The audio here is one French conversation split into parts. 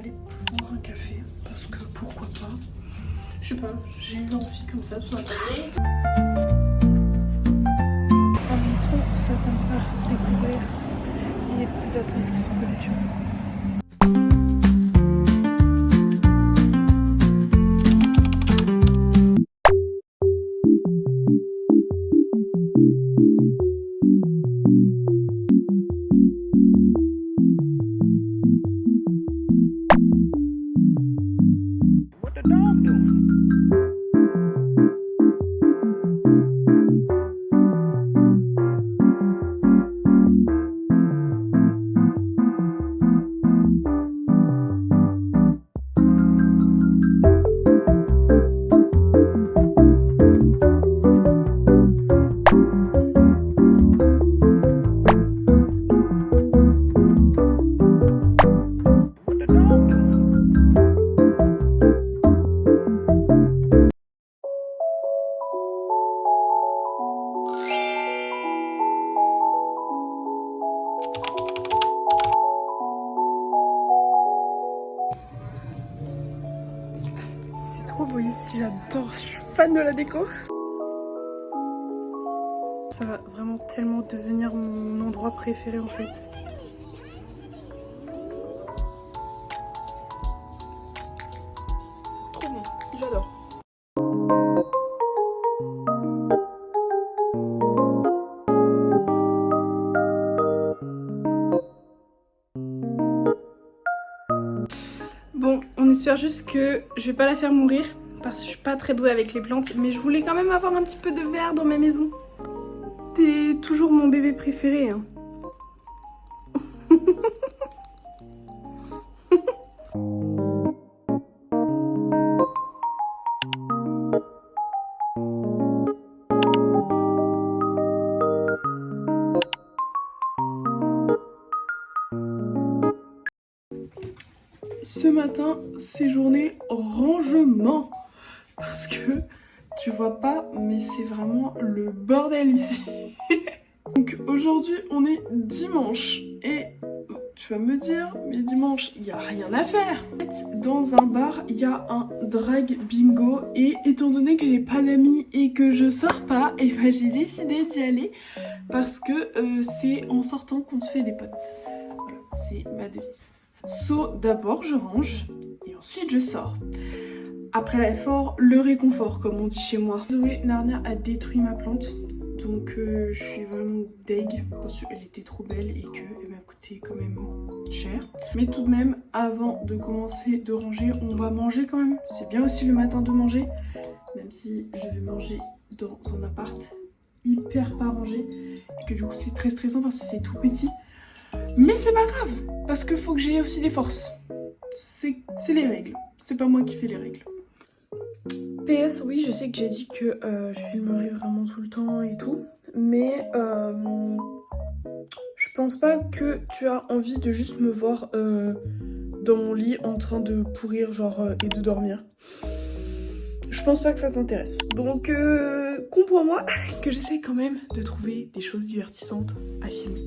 aller prendre un café parce que pourquoi pas. Je sais pas, j'ai eu envie comme ça ce matin. En même temps, ça va me faire découvrir les petites adresses qui sont à côté de chez moi. Trop beau ici, j'adore, je suis fan de la déco. Ça va vraiment tellement devenir mon endroit préféré en fait. Trop bon, j'adore. Bon, on espère juste que je vais pas la faire mourir parce que je suis pas très douée avec les plantes, mais je voulais quand même avoir un petit peu de verre dans ma maison. T'es toujours mon bébé préféré, hein. Ce matin, c'est journée rangement. Parce que tu vois pas, mais c'est vraiment le bordel ici. Donc aujourd'hui, on est dimanche. Et tu vas me dire, mais dimanche, il n'y a rien à faire. En fait, dans un bar, il y a un drag bingo. Et étant donné que j'ai pas d'amis et que je sors pas, et ben j'ai décidé d'y aller. Parce que c'est en sortant qu'on se fait des potes. Voilà, c'est ma devise. So, d'abord je range et ensuite je sors. Après l'effort, le réconfort comme on dit chez moi. Zoé Narnia a détruit ma plante. Donc je suis vraiment deg parce qu'elle était trop belle et qu'elle m'a coûté quand même cher. Mais tout de même, avant de commencer de ranger, on va manger quand même. C'est bien aussi le matin de manger. Même si je vais manger dans un appart hyper pas rangé. Et que du coup c'est très stressant parce que c'est tout petit. Mais c'est pas grave, parce qu'il faut que j'ai aussi des forces. C'est les règles, c'est pas moi qui fais les règles. PS, oui, je sais que j'ai dit que je filmerai vraiment tout le temps et tout, mais je pense pas que tu as envie de juste me voir dans mon lit en train de pourrir genre et de dormir. Je pense pas que ça t'intéresse. Donc comprends-moi que j'essaie quand même de trouver des choses divertissantes à filmer.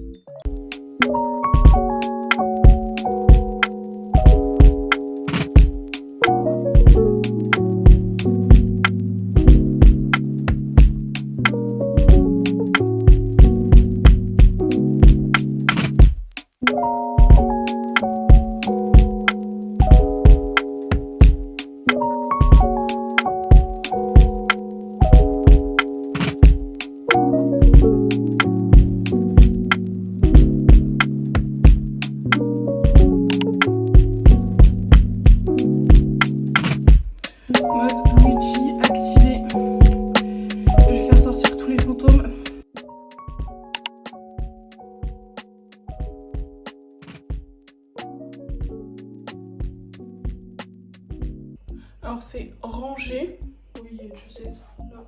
Alors c'est rangé. Oui, je sais, là.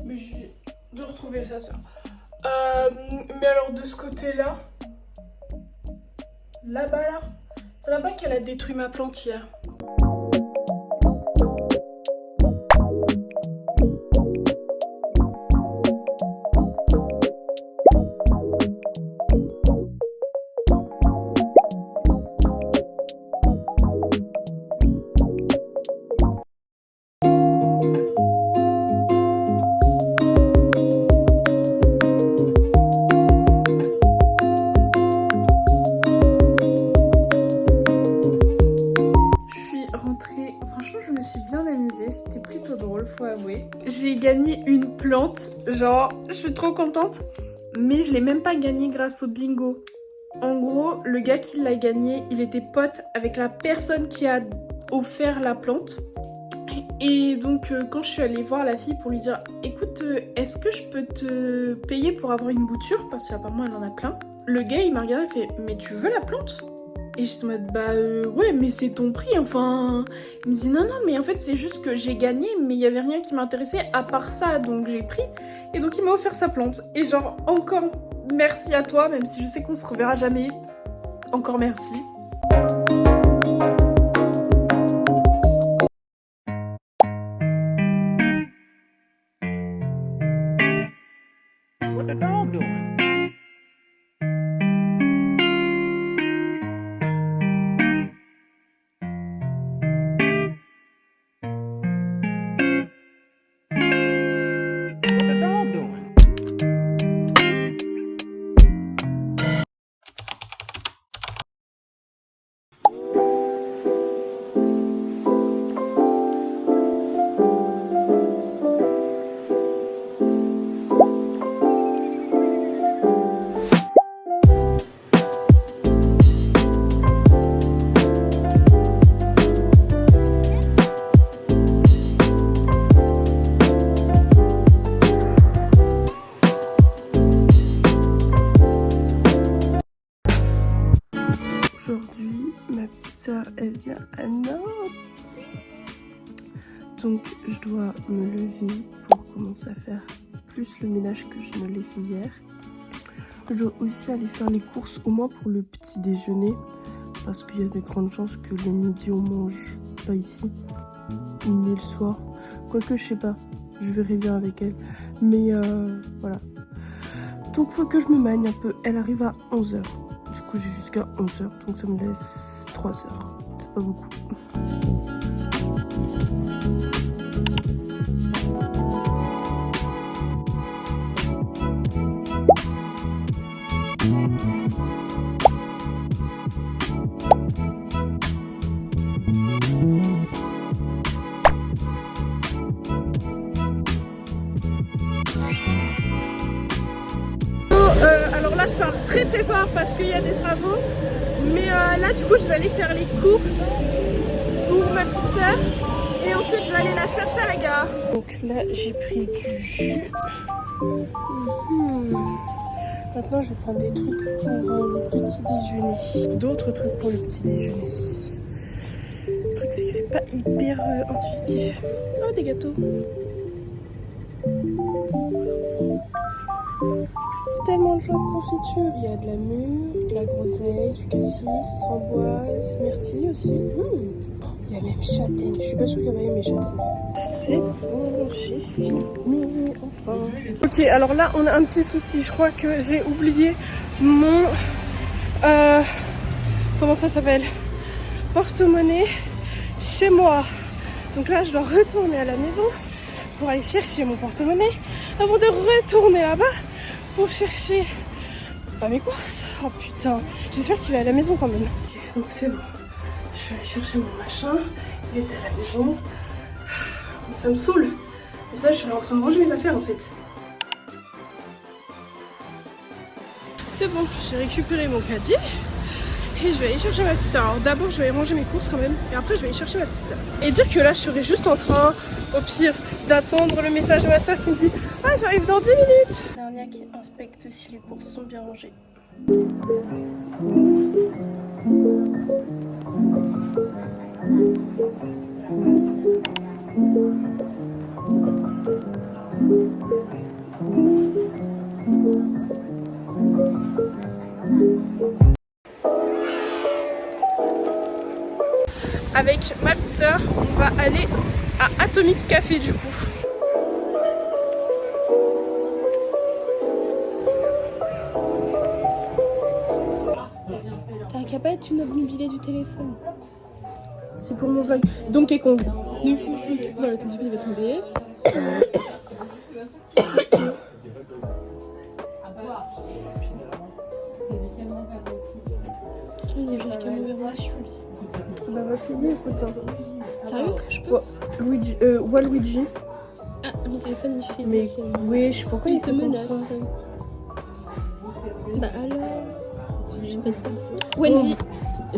Mais je vais de retrouver ça. Mais alors de ce côté-là, là-bas là, c'est là-bas qu'elle a détruit ma plante hier. faut avouer. J'ai gagné une plante, genre je suis trop contente. Mais je l'ai même pas gagnée grâce au bingo. En gros, le gars qui l'a gagné, il était pote avec la personne qui a offert la plante. Et donc quand je suis allée voir la fille pour lui dire écoute, est-ce que je peux te payer pour avoir une bouture, parce qu'apparemment elle en a plein. Le gars il m'a regardé et fait mais tu veux la plante? Et je suis en mode bah ouais mais c'est ton prix enfin. Il me dit non mais en fait c'est juste que j'ai gagné mais il y avait rien qui m'intéressait à part ça donc j'ai pris. Et donc il m'a offert sa plante. Et genre encore merci à toi même si je sais qu'on se reverra jamais. Encore merci. What the dog doing? What the dog doing? Aujourd'hui, ma petite soeur, elle vient à Nantes. Donc, je dois me lever pour commencer à faire plus le ménage que je ne l'ai fait hier. Je dois aussi aller faire les courses, au moins pour le petit déjeuner. Parce qu'il y a de grandes chances que le midi, on mange pas ici, ni le soir. Quoique, je sais pas, je verrai bien avec elle. Mais voilà. Donc, faut que je me magne un peu. Elle arrive à 11h. Du coup, j'ai jusqu'à 11h, donc ça me laisse 3 heures. C'est pas beaucoup. Alors là je parle très très fort parce qu'il y a des travaux. Mais là du coup je vais aller faire les courses pour ma petite soeur. Et ensuite je vais aller la chercher à la gare. Donc là j'ai pris du jus. Maintenant je vais prendre des trucs pour le petit déjeuner. D'autres trucs pour le petit déjeuner. Le truc c'est que c'est pas hyper intuitif. Oh des gâteaux. Tellement de choix de confiture, il y a de la mûre, de la groseille, du cassis, framboise, myrtille aussi. Il y a même châtaigne, je suis pas sûre qu'il y avait mes châtaignes. C'est bon, j'ai fini, enfin. Ok, alors là on a un petit souci, je crois que j'ai oublié mon... comment ça s'appelle? Porte-monnaie chez moi. Donc là je dois retourner à la maison pour aller chercher mon porte-monnaie avant de retourner là-bas pour chercher mes courses. Oh putain, j'espère qu'il est à la maison quand même. Ok, donc c'est bon, je suis allée chercher mon machin, il était à la maison. Ça me saoule. Et ça, je suis en train de ranger mes affaires en fait. C'est bon, j'ai récupéré mon caddie et je vais aller chercher ma petite soeur. Alors d'abord je vais aller ranger mes courses quand même et après je vais aller chercher ma petite soeur. Et dire que là je serais juste en train, au pire, d'attendre le message de ma soeur qui me dit « Ah j'arrive dans 10 minutes !» Dernière qui inspecte si les courses sont bien rangées. Avec ma petite soeur, on va aller à Atomic Café du coup. T'as qu'à pas être une obnubilée du téléphone. C'est pour mon vlog. Donkey Kong. Voilà, ton il va tomber. Il y a quelqu'un ouvert dessus. On va publier ce photo. Sérieux? Je peux? Waluigi. Ah, mon téléphone il fait Mais des signes. oui, je sais pourquoi Il il te fait comme menace. ça. Bah alors. J'ai pas de personne. Wendy.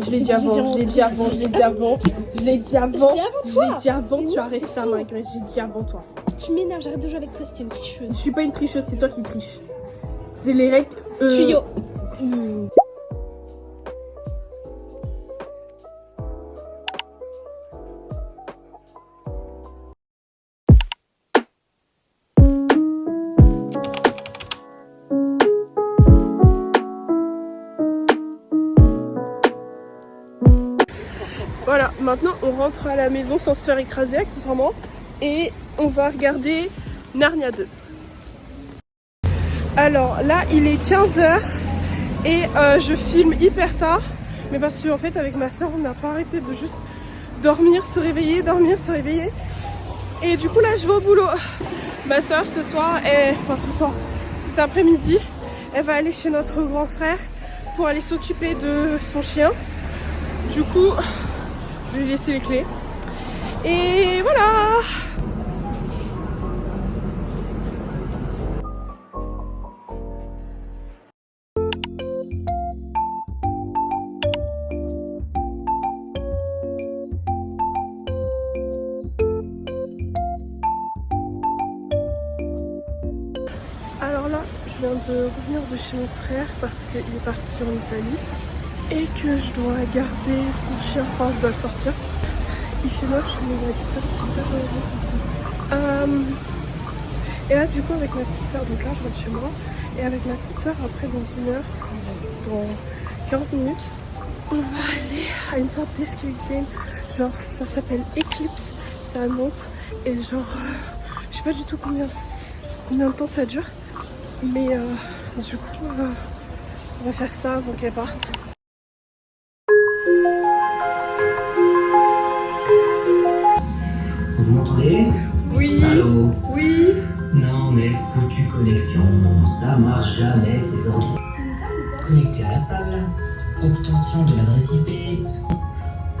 Je l'ai dit avant, je l'ai dit avant, je l'ai dit avant, je l'ai dit avant, Je l'ai dit avant je l'ai dit avant, toi. Mais tu non, arrêtes c'est ça faux. Margaret, j'ai dit avant toi. Tu m'énerves, j'arrête de jouer avec toi, c'était une tricheuse. Je suis pas une tricheuse, c'est toi qui triches. C'est les règles. Tuyau. Voilà, maintenant on rentre à la maison sans se faire écraser accessoirement et on va regarder Narnia 2. Alors là il est 15h et je filme hyper tard, mais parce que en fait avec ma soeur on n'a pas arrêté de juste dormir, se réveiller, dormir, se réveiller. Et du coup là je vais au boulot. Ma soeur ce soir, cet après-midi, elle va aller chez notre grand frère pour aller s'occuper de son chien. Du coup, je vais lui laisser les clés. Et voilà! Alors là, je viens de revenir de chez mon frère parce qu'il est parti en Italie et que je dois garder son chien, enfin je dois le sortir. Il fait moche mais il y a du soleil qui tape dans les yeux. Et là du coup avec ma petite soeur, donc là je rentre chez moi et avec ma petite soeur après dans une heure, enfin dans 40 minutes, on va aller à une sorte d'escape game, genre ça s'appelle Eclipse, c'est à Nantes et genre je sais pas du tout combien de temps ça dure, mais du coup on va faire ça avant qu'elle parte. Vous m'entendez? Oui, Allô? oui. Non mais foutue connexion, ça marche jamais ces ordi. Connecté à la salle, obtention de l'adresse IP.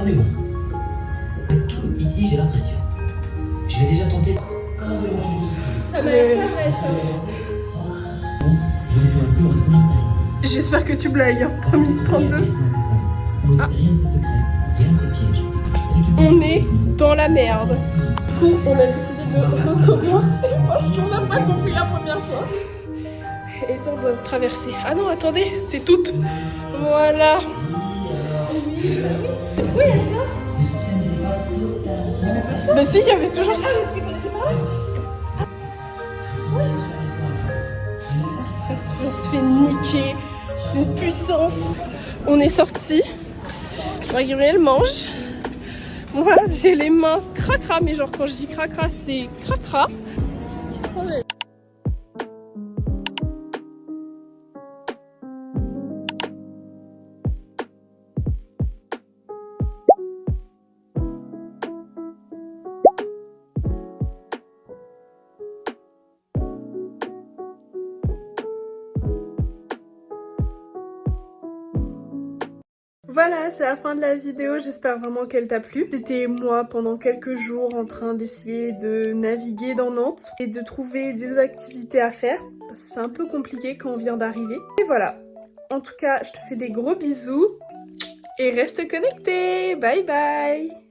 On est bon. Tout ici j'ai l'impression. Je vais déjà tenter. Ça m'a l'air pas vrai ça. Je ne dois plus retenir personne. J'espère que tu blagues, hein. 3 minutes 32. On ne sait rien de ses secrets, rien de ses pièges. On est dans la merde. Du coup, on a décidé de recommencer parce qu'on n'a pas compris la première fois. Et ça, on doit traverser. Ah non, attendez, c'est tout. Voilà. Oui, ça. Bah si, il y avait toujours ça. On se fait niquer de puissance. On est sorti. Gabriel mange. Moi, j'ai les mains cracra, mais genre quand je dis cracra, c'est cracra. Voilà, c'est la fin de la vidéo, j'espère vraiment qu'elle t'a plu. C'était moi pendant quelques jours en train d'essayer de naviguer dans Nantes et de trouver des activités à faire, parce que c'est un peu compliqué quand on vient d'arriver. Et voilà, en tout cas, je te fais des gros bisous et reste connecté. Bye bye.